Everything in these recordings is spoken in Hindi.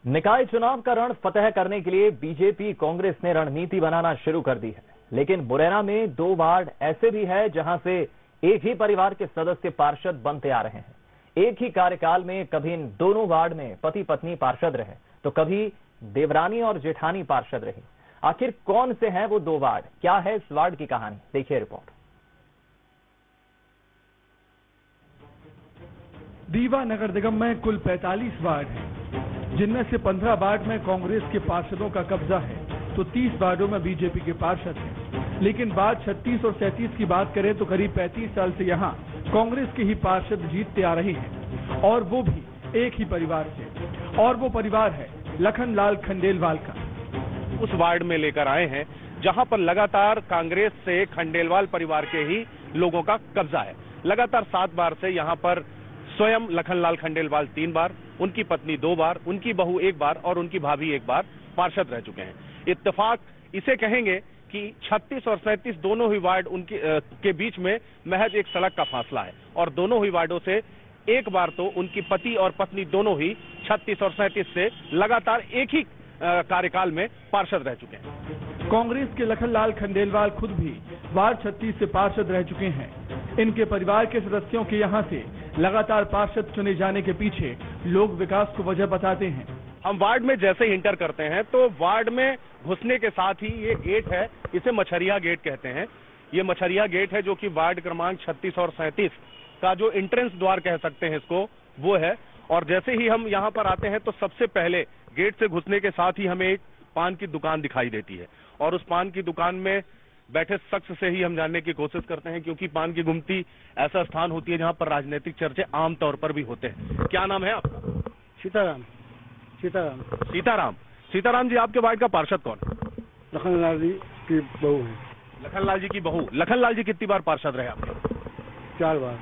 निकाय चुनाव का रण फतह करने के लिए बीजेपी कांग्रेस ने रणनीति बनाना शुरू कर दी है, लेकिन मुरैना में 2 वार्ड ऐसे भी है जहां से एक ही परिवार के सदस्य पार्षद बनते आ रहे हैं। एक ही कार्यकाल में कभी इन दोनों वार्ड में पति पत्नी पार्षद रहे, तो कभी देवरानी और जेठानी पार्षद रही। आखिर कौन से हैं वो 2 वार्ड, क्या है इस वार्ड की कहानी, देखिए रिपोर्ट। रीवा नगर निगम में कुल 45 वार्ड हैं, जिनमें से 15 वार्ड में कांग्रेस के पार्षदों का कब्जा है, तो 30 वार्डों में बीजेपी के पार्षद हैं। लेकिन वार्ड 36 और 37 की बात करें तो करीब 35 साल से यहां कांग्रेस के ही पार्षद जीतते आ रहे हैं, और वो भी एक ही परिवार से। और वो परिवार है लखनलाल खंडेलवाल का। उस वार्ड में लेकर आए हैं जहां पर लगातार कांग्रेस से खंडेलवाल परिवार के ही लोगों का कब्जा है। लगातार 7 बार से यहां पर स्वयं लखनलाल खंडेलवाल 3 बार, उनकी पत्नी 2 बार, उनकी बहू 1 बार और उनकी भाभी 1 बार पार्षद रह चुके हैं। इत्तेफाक इसे कहेंगे कि 36 और 37 दोनों ही वार्ड उनके के बीच में महज एक सड़क का फासला है, और दोनों ही वार्डों से 1 बार तो उनकी पति और पत्नी दोनों ही 36 और 37 से लगातार एक ही कार्यकाल में पार्षद रह चुके हैं। कांग्रेस के लखनलाल खंडेलवाल खुद भी वार्ड 36 से पार्षद रह चुके हैं। इनके परिवार के सदस्यों के यहां से लगातार पार्षद चुने जाने के पीछे लोग विकास को वजह बताते हैं। हम वार्ड में जैसे ही इंटर करते हैं तो वार्ड में घुसने के साथ ही ये गेट है, इसे मछरिया गेट कहते हैं। ये मछरिया गेट है जो कि वार्ड क्रमांक 36 और 37 का जो एंट्रेंस द्वार कह सकते हैं इसको, वो है। और जैसे ही हम यहाँ पर आते हैं तो सबसे पहले गेट से घुसने के साथ ही हमें एक पान की दुकान दिखाई देती है, और उस पान की दुकान में बैठे शख्स से ही हम जानने की कोशिश करते हैं, क्योंकि पान की गुमटी ऐसा स्थान होती है जहां पर राजनीतिक चर्चे आमतौर पर भी होते हैं। क्या नाम है आपका? सीताराम। सीताराम जी, आपके वार्ड का पार्षद कौन? लखनलाल जी की बहू है। लखनलाल जी की बहू। लखनलाल जी कितनी बार पार्षद रहे आपके? 4 बार।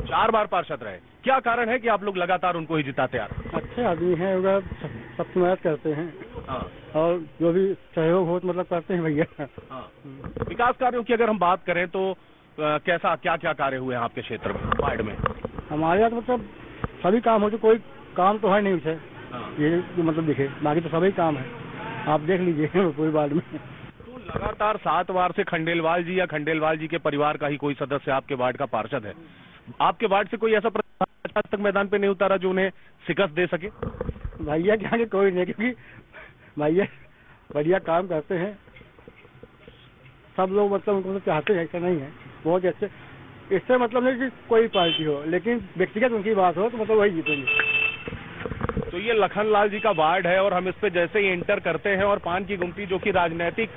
4 बार पार्षद रहे। क्या कारण है कि आप लोग लगातार उनको ही जिताते आ रहे हैं? अच्छे आदमी हैं, सबकी मदद करते हैं। हाँ। और जो भी सहयोग हो मतलब करते हैं भैया। हाँ। विकास कार्यों की अगर हम बात करें तो कैसा क्या क्या कार्य हुए हैं आपके क्षेत्र में, वार्ड में? हमारे यहाँ तो मतलब सभी काम हो, जो कोई काम तो है नहीं उसे। हाँ। ये मतलब दिखे, बाकी तो सभी काम है, आप देख लीजिए पूरी वार्ड में। तो लगातार 7 बार से खंडेलवाल जी या खंडेलवाल जी के परिवार का ही कोई सदस्य आपके वार्ड का पार्षद है। आपके वार्ड से कोई ऐसा आज तक मैदान पे नहीं उतारा जो उन्हें शिकस्त दे सके? भैया के आगे कोई नहीं, क्योंकि भैया बढ़िया काम करते हैं। सब लोग मतलब उनको तो चाहते हैं, ऐसा नहीं है, बहुत अच्छे। इससे मतलब नहीं कि कोई पार्टी हो, लेकिन व्यक्तिगत उनकी बात हो तो मतलब वही जीतेंगे। तो ये लखनलाल जी का वार्ड है, और हम इस पे जैसे ही एंटर करते हैं और पान की गुमटी जो कि राजनीतिक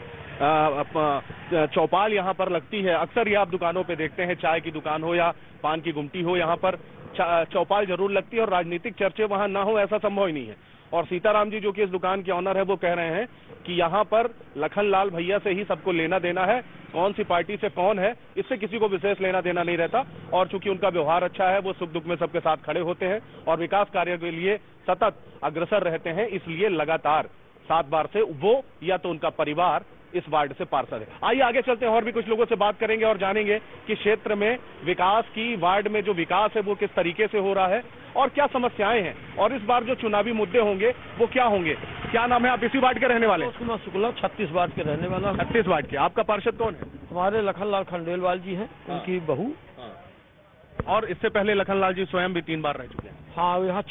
चौपाल यहाँ पर लगती है, अक्सर ये आप दुकानों पे देखते हैं, चाय की दुकान हो या पान की गुमटी हो, यहाँ पर चौपाल जरूर लगती है, और राजनीतिक चर्चे वहां ना हो ऐसा संभव ही नहीं है। और सीताराम जी जो कि इस दुकान के ऑनर है, वो कह रहे हैं कि यहाँ पर लखनलाल भैया से ही सबको लेना देना है, कौन सी पार्टी से कौन है इससे किसी को विशेष लेना देना नहीं रहता। और चूंकि उनका व्यवहार अच्छा है, वो सुख दुख में सबके साथ खड़े होते हैं और विकास कार्य के लिए सतत अग्रसर रहते हैं, इसलिए लगातार 7 बार से वो या तो उनका परिवार इस वार्ड से पार्षद है। आइए आगे चलते हैं, और भी कुछ लोगों से बात करेंगे और जानेंगे कि क्षेत्र में विकास की, वार्ड में जो विकास है वो किस तरीके से हो रहा है और क्या समस्याएं हैं, और इस बार जो चुनावी मुद्दे होंगे वो क्या होंगे। क्या नाम है? आप इसी वार्ड के रहने वाले हैं? शुक्ला, 36 वार्ड के रहने वाला। 36 वार्ड के। आपका पार्षद कौन है? हमारे लखनलाल खंडेलवाल जी हैं, उनकी बहू। और इससे पहले लखनलाल जी स्वयं भी 3 बार रह चुके हैं। हाँ, यहाँ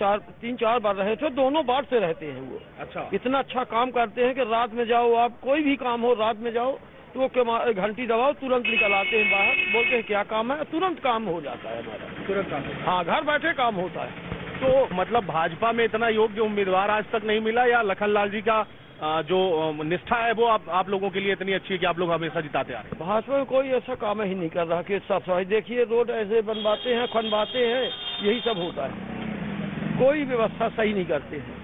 3-4 बार रहे थे, दोनों वार्ड से रहते हैं वो। अच्छा। इतना अच्छा काम करते हैं कि रात में जाओ, आप कोई भी काम हो, रात में जाओ तो वो घंटी दबाओ, तुरंत निकल आते हैं बाहर, बोलते हैं क्या काम है, तुरंत काम हो जाता है हमारा, तुरंत काम। हाँ, घर बैठे काम होता है। तो मतलब भाजपा में इतना योग्य उम्मीदवार आज तक नहीं मिला, या लखनलाल जी का जो निष्ठा है वो आप लोगों के लिए इतनी अच्छी है कि आप लोग हमेशा जिताते आ रहे हैं? भाजपा में कोई ऐसा काम ही नहीं कर रहा कि साफ सफाई, देखिए रोड ऐसे बनवाते हैं, खनवाते हैं, यही सब होता है, कोई व्यवस्था सही नहीं करते हैं।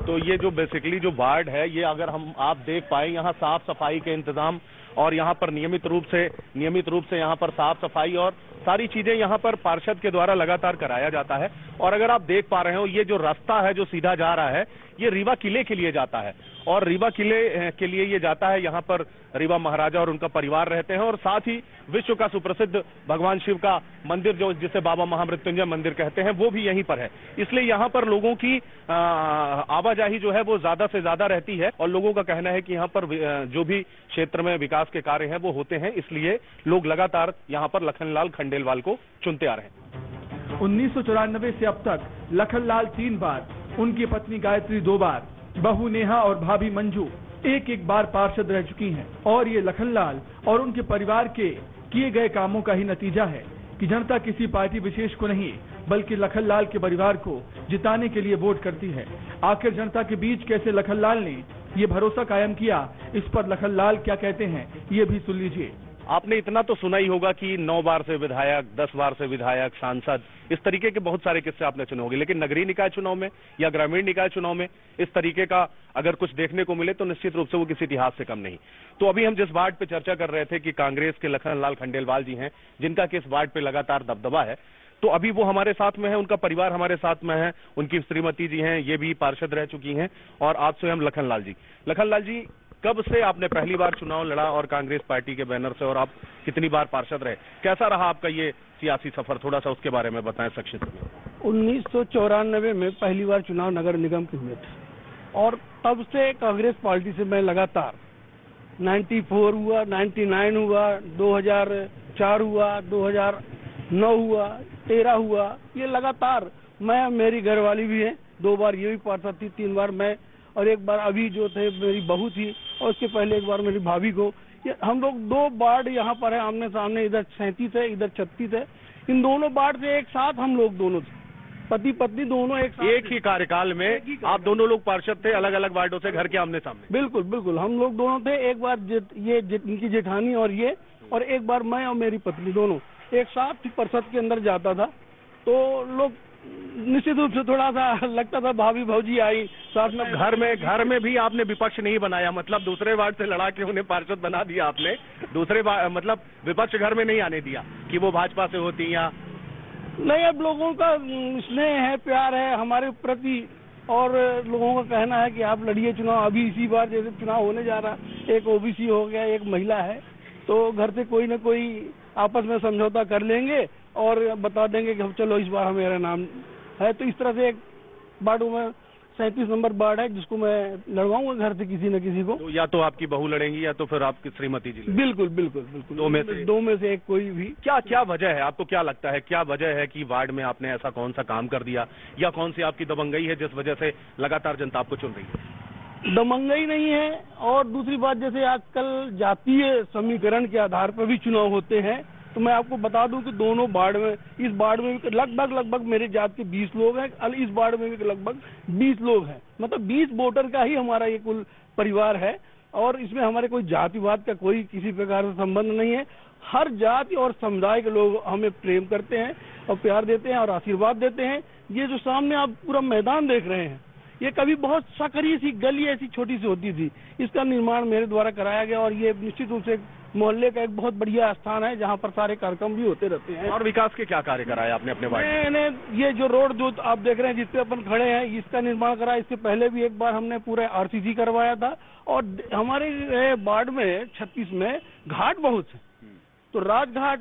तो ये जो बेसिकली जो वार्ड है, ये अगर आप देख पाए, यहाँ साफ सफाई के इंतजाम और यहाँ पर नियमित रूप से यहाँ पर साफ सफाई और सारी चीजें यहाँ पर पार्षद के द्वारा लगातार कराया जाता है। और अगर आप देख पा रहे हो, ये जो रास्ता है जो सीधा जा रहा है, ये रीवा किले के लिए जाता है और रीवा किले के लिए ये जाता है। यहाँ पर रीवा महाराजा और उनका परिवार रहते हैं और साथ ही विश्व का सुप्रसिद्ध भगवान शिव का मंदिर, जो जिसे बाबा महामृत्युंजय मंदिर कहते हैं, वो भी यहीं पर है। इसलिए यहाँ पर लोगों की आवाजाही जो है वो ज्यादा से ज्यादा रहती है और लोगों का कहना है कि यहाँ पर जो भी क्षेत्र में विकास के कार्य हैं वो होते हैं, इसलिए लोग लगातार यहाँ पर लखनलाल खंडेलवाल को चुनते आ रहे हैं। 1994 से अब तक लखनलाल 3 बार, उनकी पत्नी गायत्री 2 बार, बहू नेहा और भाभी मंजू एक बार पार्षद रह चुकी हैं। और ये लखनलाल और उनके परिवार के किए गए कामों का ही नतीजा है कि जनता किसी पार्टी विशेष को नहीं बल्कि लखनलाल के परिवार को जिताने के लिए वोट करती है। आखिर जनता के बीच कैसे लखनलाल ने ये भरोसा कायम किया, इस पर लखनलाल क्या कहते हैं, ये भी सुन लीजिए। आपने इतना तो सुना ही होगा कि 9 बार से विधायक, 10 बार से विधायक, सांसद, इस तरीके के बहुत सारे किस्से आपने सुने होंगे, लेकिन नगरीय निकाय चुनाव में या ग्रामीण निकाय चुनाव में इस तरीके का अगर कुछ देखने को मिले तो निश्चित रूप से वो किसी इतिहास से कम नहीं। तो अभी हम जिस वार्ड पे चर्चा कर रहे थे कि कांग्रेस के लखनलाल खंडेलवाल जी हैं, जिनका कि इस वार्ड पे लगातार दबदबा है, तो अभी वो हमारे साथ में है, उनका परिवार हमारे साथ में है, उनकी श्रीमती जी हैं, ये भी पार्षद रह चुकी हैं। और आज से हम लखनलाल जी, कब से आपने पहली बार चुनाव लड़ा और कांग्रेस पार्टी के बैनर से, और आप कितनी बार पार्षद रहे? कैसा रहा आपका ये सियासी सफर, थोड़ा सा उसके बारे में बताएं संक्षिप्त में। 1994 में पहली बार चुनाव नगर निगम के हुए थे और तब से कांग्रेस पार्टी से मैं लगातार 94 हुआ, 99 हुआ, 2004 हुआ, 2009 हुआ, 13 हुआ, ये लगातार मैं, मेरी घरवाली भी है, 2 बार ये भी पार्षद थी, 3 बार मैं, और 1 बार अभी जो थे मेरी बहू थी, और उसके पहले 1 बार मेरी भाभी को। हम लोग 2 वार्ड यहाँ पर है आमने सामने, इधर 37 है, इधर 36 है। इन दोनों वार्ड से एक साथ हम लोग दोनों थे, पति पत्नी दोनों एक साथ, एक ही कार्यकाल में आप दोनों लोग पार्षद थे, अलग अलग वार्डों से, घर के आमने सामने। बिल्कुल बिल्कुल, हम लोग दोनों थे। 1 बार ये इनकी जेठानी और ये, और 1 बार मैं और मेरी पत्नी दोनों एक साथ परिषद के अंदर जाता था। तो लोग निश्चित रूप से थोड़ा सा लगता था भाभी भौजी आई साथ में। घर में भी आपने विपक्ष नहीं बनाया, मतलब दूसरे वार्ड से लड़ा के उन्हें पार्षद बना दिया आपने, मतलब विपक्ष घर में नहीं आने दिया कि वो भाजपा से होती या नहीं। अब लोगों का स्नेह है, प्यार है हमारे प्रति, और लोगों का कहना है कि आप लड़िए चुनाव। अभी इसी बार जैसे चुनाव होने जा रहा, एक ओबीसी हो गया, एक महिला है, तो घर से कोई न कोई आपस में समझौता कर लेंगे और बता देंगे कि चलो इस बार मेरा नाम है। तो इस तरह से एक वार्ड में 37 नंबर वार्ड है जिसको मैं लड़वाऊंगा घर से किसी न किसी को। तो या तो आपकी बहू लड़ेंगी या तो फिर आपकी श्रीमती जी। बिल्कुल बिल्कुल बिल्कुल, 2 में से एक कोई भी। क्या वजह है, आपको क्या लगता है, क्या वजह है कि वार्ड में आपने ऐसा कौन सा काम कर दिया, या कौन सी आपकी दबंगई है जिस वजह से लगातार जनता आपको चुन रही है? दबंगई नहीं है, और दूसरी बात, जैसे आजकल जातीय समीकरण के आधार पर भी चुनाव होते हैं, तो मैं आपको बता दूं कि दोनों वार्ड में, इस वार्ड में भी लगभग मेरे जात के 20 लोग हैं, इस वार्ड में भी लगभग 20 लोग हैं, मतलब 20 वोटर का ही हमारा ये कुल परिवार है। और इसमें हमारे कोई जातिवाद का कोई किसी प्रकार से संबंध नहीं है। हर जाति और समुदाय के लोग हमें प्रेम करते हैं और प्यार देते हैं और आशीर्वाद देते हैं। ये जो सामने आप पूरा मैदान देख रहे हैं, ये कभी बहुत सकरी सी गली ऐसी छोटी सी होती थी, इसका निर्माण मेरे द्वारा कराया गया, और ये निश्चित रूप से मोहल्ले का एक बहुत बढ़िया स्थान है जहाँ पर सारे कार्यक्रम भी होते रहते हैं। और विकास के क्या कार्य कराया आपने अपने वार्ड में? मैंने ये जो रोड जो आप देख रहे हैं जिस पे अपन खड़े हैं, इसका निर्माण कराया। इससे पहले भी 1 बार हमने पूरे आरसीसी करवाया था। और हमारे वार्ड में 36 में घाट बहुत है, तो राजघाट,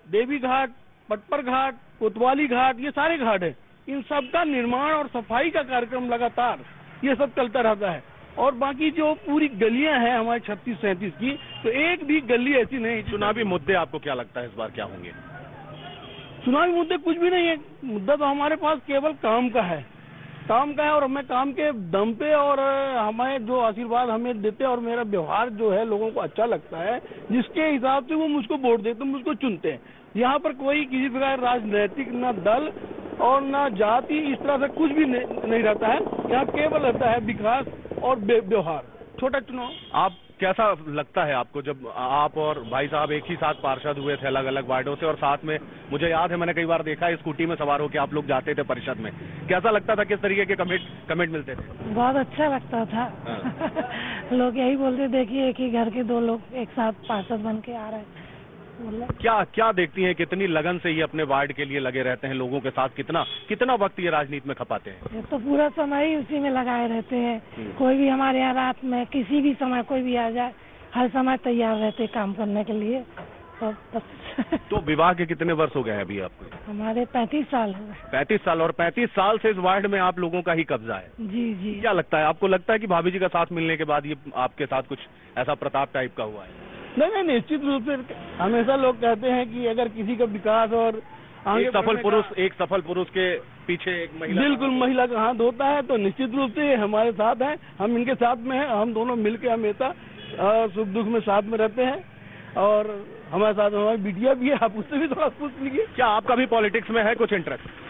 देवी घाट, पटपर घाट, कोतवाली घाट, ये सारे घाट है। इन सब का निर्माण और सफाई का कार्यक्रम लगातार ये सब चलता रहता है। और बाकी जो पूरी गलियां हैं हमारे 36-37 की, तो एक भी गली ऐसी नहीं। चुनावी मुद्दे आपको क्या लगता है इस बार क्या होंगे? चुनावी मुद्दे कुछ भी नहीं है। मुद्दा तो हमारे पास केवल काम का है, और हमें काम के दम पे, और हमें जो आशीर्वाद हमें देते हैं और मेरा व्यवहार जो है लोगों को अच्छा लगता है, जिसके हिसाब से वो मुझको वोट देते, मुझको चुनते हैं। यहाँ पर कोई किसी प्रकार राजनीतिक न दल और न जाति, इस तरह से कुछ भी नहीं रहता है। यहाँ केवल रहता है विकास और व्यवहार। छोटा चुनाव। आप कैसा लगता है आपको जब आप और भाई साहब एक ही साथ पार्षद हुए थे अलग अलग वार्डों से, और साथ में मुझे याद है मैंने कई बार देखा है स्कूटी में सवार होकर आप लोग जाते थे परिषद में, कैसा लगता था, किस तरीके के कमेंट मिलते थे? बहुत अच्छा लगता था। लोग यही बोलते थे कि एक ही घर के दो लोग एक साथ पार्षद बन के आ रहे हैं। क्या देखती हैं, कितनी लगन से ये अपने वार्ड के लिए लगे रहते हैं, लोगों के साथ कितना वक्त ये राजनीति में खपाते हैं? ये तो पूरा समय ही उसी में लगाए रहते हैं। कोई भी हमारे यहाँ रात में किसी भी समय कोई भी आ जाए, हर समय तैयार रहते काम करने के लिए। तो विवाह के कितने वर्ष हो गए हैं अभी आपको? हमारे 35 साल हो गए। 35 साल, और 35 साल से इस वार्ड में आप लोगों का ही कब्जा है? जी जी। क्या लगता है आपको, लगता है कि भाभी जी का साथ मिलने के बाद ये आपके साथ कुछ ऐसा प्रताप टाइप का हुआ है? नहीं, निश्चित रूप से हमेशा लोग कहते हैं कि अगर किसी का विकास और एक सफल पुरुष के पीछे एक महिला, बिल्कुल महिला का हाथ होता है, तो निश्चित रूप से हमारे साथ हैं, हम इनके साथ में हैं, हम दोनों मिलकर हमेशा सुख दुख में साथ में रहते हैं। और हमारे साथ हमारी बिटिया भी है, आप उससे भी थोड़ा पूछ लीजिए। क्या आपका भी पॉलिटिक्स में है कुछ इंटरेस्ट?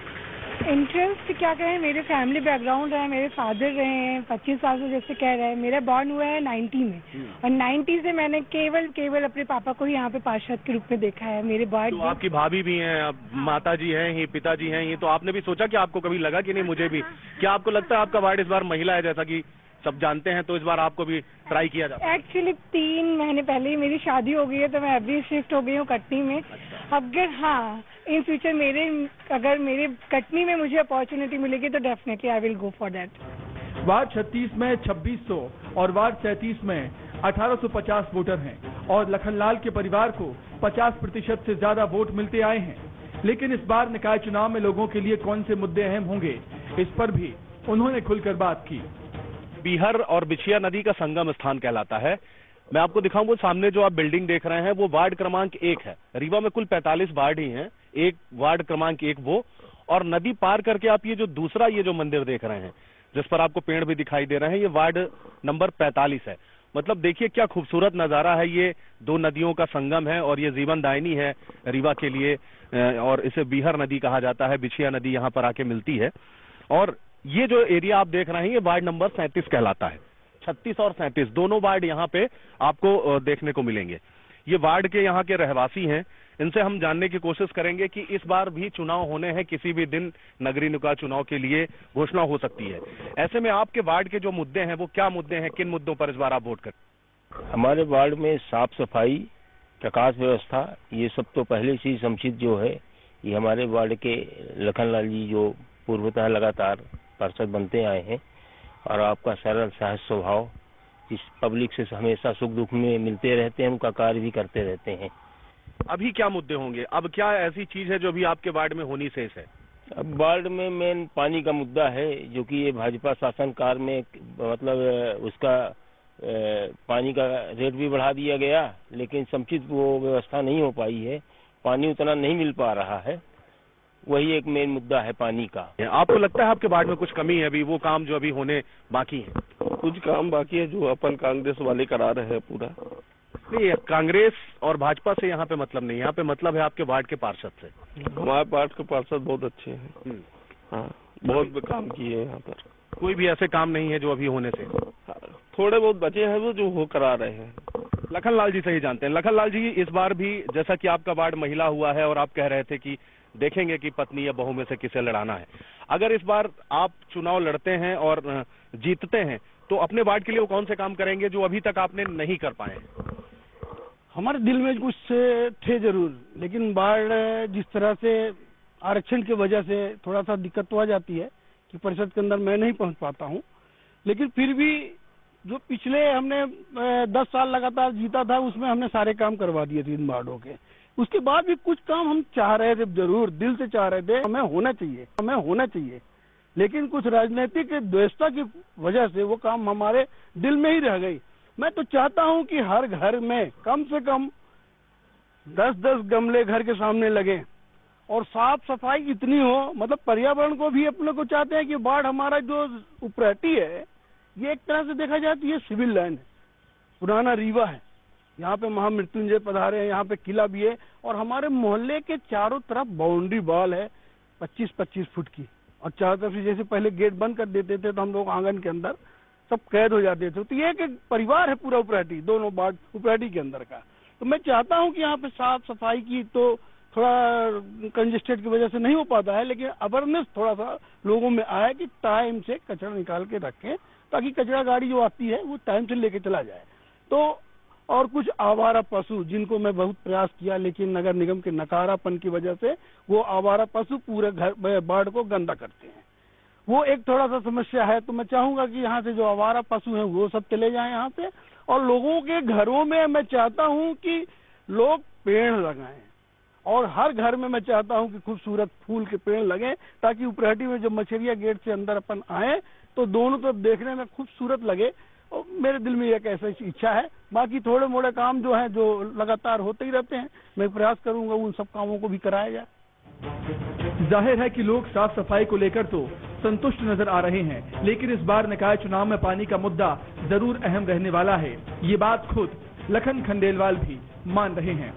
क्या कहें, मेरे फैमिली बैकग्राउंड है, मेरे फादर रहे हैं 25 साल से, जैसे कह रहे हैं। मेरा बॉर्न हुआ है 90 में, और 90 से मैंने केवल अपने पापा को ही यहाँ पे पार्षद के रूप में देखा है। मेरे बॉर्ड तो आपकी भाभी भी हैं, माता जी हैं, ही पिताजी हैं, ये तो आपने भी सोचा कि आपको कभी लगा कि नहीं मुझे भी, क्या आपको लगता है आपका वार्ड इस बार महिला है जैसा कि सब जानते हैं, तो इस बार आपको भी ट्राई किया जाए? एक्चुअली 3 महीने पहले ही मेरी शादी हो गई है, तो मैं अभी शिफ्ट हो गई हूँ कटनी में। अगर हाँ इन फ्यूचर अगर मेरे कटनी में मुझे अपॉर्चुनिटी मिलेगी तो definitely I will go for that. Ward 36 में 2600 और वार्ड 37 में 1850 वोटर हैं, और लखनलाल के परिवार को 50% से ज्यादा वोट मिलते आए हैं। लेकिन इस बार निकाय चुनाव में लोगों के लिए कौन से मुद्दे अहम होंगे, इस पर भी उन्होंने खुलकर बात की। बीहर और बिछिया नदी का संगम स्थान कहलाता है। मैं आपको दिखाऊं, वो सामने जो आप बिल्डिंग देख रहे हैं वो वार्ड क्रमांक 1 है। रीवा में कुल 45 वार्ड ही हैं, एक वार्ड क्रमांक 1 वो, और नदी पार करके आप ये जो मंदिर देख रहे हैं जिस पर आपको पेड़ भी दिखाई दे रहे हैं, ये वार्ड नंबर 45 है। मतलब देखिए क्या खूबसूरत नजारा है, ये 2 नदियों का संगम है और ये जीवनदायिनी है रीवा के लिए, और इसे बीहर नदी कहा जाता है। बिछिया नदी यहाँ पर आके मिलती है, और ये जो एरिया आप देख रहे हैं ये वार्ड नंबर 37 कहलाता है। 36 और 37 दोनों वार्ड यहाँ पे आपको देखने को मिलेंगे। ये वार्ड के यहाँ के रहवासी हैं, इनसे हम जानने की कोशिश करेंगे कि इस बार भी चुनाव होने हैं, किसी भी दिन नगरीय निकाय चुनाव के लिए घोषणा हो सकती है। ऐसे में आपके वार्ड के जो मुद्दे हैं वो क्या मुद्दे हैं, किन मुद्दों पर इस बार आप वोट करें? हमारे वार्ड में साफ सफाई, प्रकाश व्यवस्था, ये सब तो पहले से ही समुचित जो है। ये हमारे वार्ड के लखनलाल जी जो पूर्वतः लगातार पार्षद बनते आए हैं, और आपका सरल सहज स्वभाव, इस पब्लिक से हमेशा सुख दुख में मिलते रहते हैं, उनका कार्य भी करते रहते हैं। अभी क्या मुद्दे होंगे, अब क्या ऐसी चीज है जो भी आपके वार्ड में होनी शेष है? अब वार्ड में मेन पानी का मुद्दा है, जो कि ये भाजपा शासनकाल में मतलब उसका पानी का रेट भी बढ़ा दिया गया, लेकिन समुचित वो व्यवस्था नहीं हो पाई है, पानी उतना नहीं मिल पा रहा है। वही एक मेन मुद्दा है पानी का। आपको लगता है आपके वार्ड में कुछ कमी है अभी, वो काम जो अभी होने बाकी है? कुछ काम बाकी है जो अपन कांग्रेस वाले करा रहे हैं पूरा। नहीं, कांग्रेस और भाजपा से यहाँ पे मतलब नहीं, यहाँ पे मतलब है आपके वार्ड के पार्षद से। हमारे वार्ड के पार्षद बहुत अच्छे हैं, हाँ, बहुत काम किए हैं यहाँ पर। कोई भी ऐसे काम नहीं है जो अभी होने से? थोड़े बहुत बचे हैं वो जो हो करा रहे हैं। लखनलाल जी से ही जानते हैं। लखनलाल जी, इस बार भी जैसा कि आपका वार्ड महिला हुआ है और आप कह रहे थे कि देखेंगे कि पत्नी या बहू में से किसे लड़ाना है, अगर इस बार आप चुनाव लड़ते हैं और जीतते हैं तो अपने वार्ड के लिए वो कौन से काम करेंगे जो अभी तक आपने नहीं कर पाए? हमारे दिल में कुछ थे जरूर, लेकिन वार्ड जिस तरह से आरक्षण की वजह से थोड़ा सा दिक्कत तो आ जाती है कि परिषद के अंदर मैं नहीं पहुंच पाता हूं, लेकिन फिर भी जो पिछले हमने 10 साल लगातार जीता था उसमें हमने सारे काम करवा दिए थे इन वार्डों के। उसके बाद भी कुछ काम हम चाह रहे थे, जरूर दिल से चाह रहे थे हमें होना चाहिए, लेकिन कुछ राजनीतिक द्वेषता की वजह से वो काम हमारे दिल में ही रह गई। मैं तो चाहता हूं कि हर घर में कम से कम 10-10 गमले घर के सामने लगे, और साफ सफाई इतनी हो, मतलब पर्यावरण को भी अपने को चाहते हैं कि वार्ड हमारा जो उपरहटी है ये एक तरह से देखा जाए तो ये सिविल लाइन है, पुराना रीवा है, यहाँ पे महामृत्युंजय पधारे हैं, यहाँ पे किला भी है, और हमारे मोहल्ले के चारों तरफ बाउंड्री वॉल है 25-25 फुट की, और चारों तरफ से जैसे पहले गेट बंद कर देते थे तो हम लोग आंगन के अंदर सब कैद हो जाते थे। तो ये एक परिवार है पूरा उपराटी, दोनों वार्ड उपराटी के अंदर का। तो मैं चाहता हूं कि यहाँ पे साफ सफाई की तो थोड़ा कंजेस्टेड की वजह से नहीं हो पाता है, लेकिन अवेयरनेस थोड़ा सा लोगों में आए कि टाइम से कचरा निकाल के रखें, ताकि कचरा गाड़ी जो आती है वो टाइम से लेके चला जाए। तो और कुछ आवारा पशु जिनको मैं बहुत प्रयास किया, लेकिन नगर निगम के नकारापन की वजह से वो आवारा पशु पूरे घर वार्ड को गंदा करते हैं, वो एक थोड़ा सा समस्या है। तो मैं चाहूंगा कि यहाँ से जो आवारा पशु हैं वो सब चले जाएं यहाँ से, और लोगों के घरों में मैं चाहता हूँ कि लोग पेड़ लगाएं, और हर घर में मैं चाहता हूँ कि खूबसूरत फूल के पेड़ लगें, ताकि उपराटी में जब मछरिया गेट से अंदर अपन आए तो दोनों तरफ देखने में खूबसूरत लगे। और मेरे दिल में एक ऐसी इच्छा है। बाकी थोड़े मोड़े काम जो है, जो लगातार होते ही रहते हैं, मैं प्रयास करूंगा उन सब कामों को भी कराया जाए। जाहिर है कि लोग साफ सफाई को लेकर तो संतुष्ट नजर आ रहे हैं, लेकिन इस बार निकाय चुनाव में पानी का मुद्दा जरूर अहम रहने वाला है। ये बात खुद लखन खंडेलवाल भी मान रहे हैं।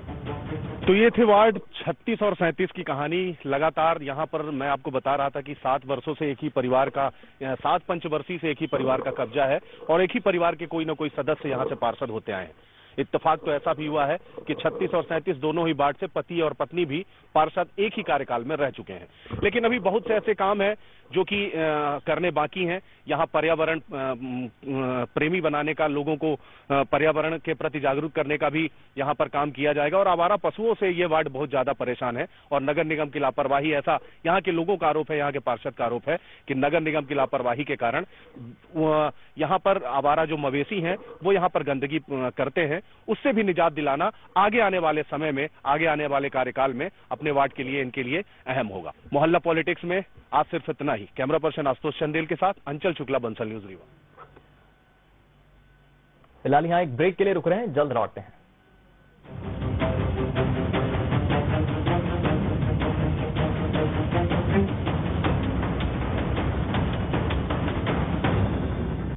तो ये थे वार्ड 36 और 37 की कहानी। लगातार यहाँ पर मैं आपको बता रहा था कि 7 वर्षों से एक ही परिवार का, 7 पंचवर्षीय से एक ही परिवार का कब्जा है, और एक ही परिवार के कोई ना कोई सदस्य यहाँ से पार्षद होते आए हैं। इत्तेफाक तो ऐसा भी हुआ है कि 36 और 37 दोनों ही वार्ड से पति और पत्नी भी पार्षद एक ही कार्यकाल में रह चुके हैं। लेकिन अभी बहुत से ऐसे काम हैं जो कि करने बाकी हैं। यहाँ पर्यावरण प्रेमी बनाने का, लोगों को पर्यावरण के प्रति जागरूक करने का भी यहाँ पर काम किया जाएगा। और आवारा पशुओं से ये वार्ड बहुत ज्यादा परेशान है, और नगर निगम की लापरवाही, ऐसा यहाँ के लोगों का आरोप है, यहाँ के पार्षद का आरोप है कि नगर निगम की लापरवाही के कारण यहाँ पर आवारा जो मवेशी हैं वो यहाँ पर गंदगी करते हैं। उससे भी निजात दिलाना आगे आने वाले समय में, आगे आने वाले कार्यकाल में अपने वार्ड के लिए, इनके लिए अहम होगा। मोहल्ला पॉलिटिक्स में आज सिर्फ इतना ही। कैमरा पर्सन आशुतोष चंदेल के साथ अंचल शुक्ला, बंसल न्यूज रीवा। फिलहाल यहाँ एक ब्रेक के लिए रुक रहे हैं, जल्द लौटते हैं।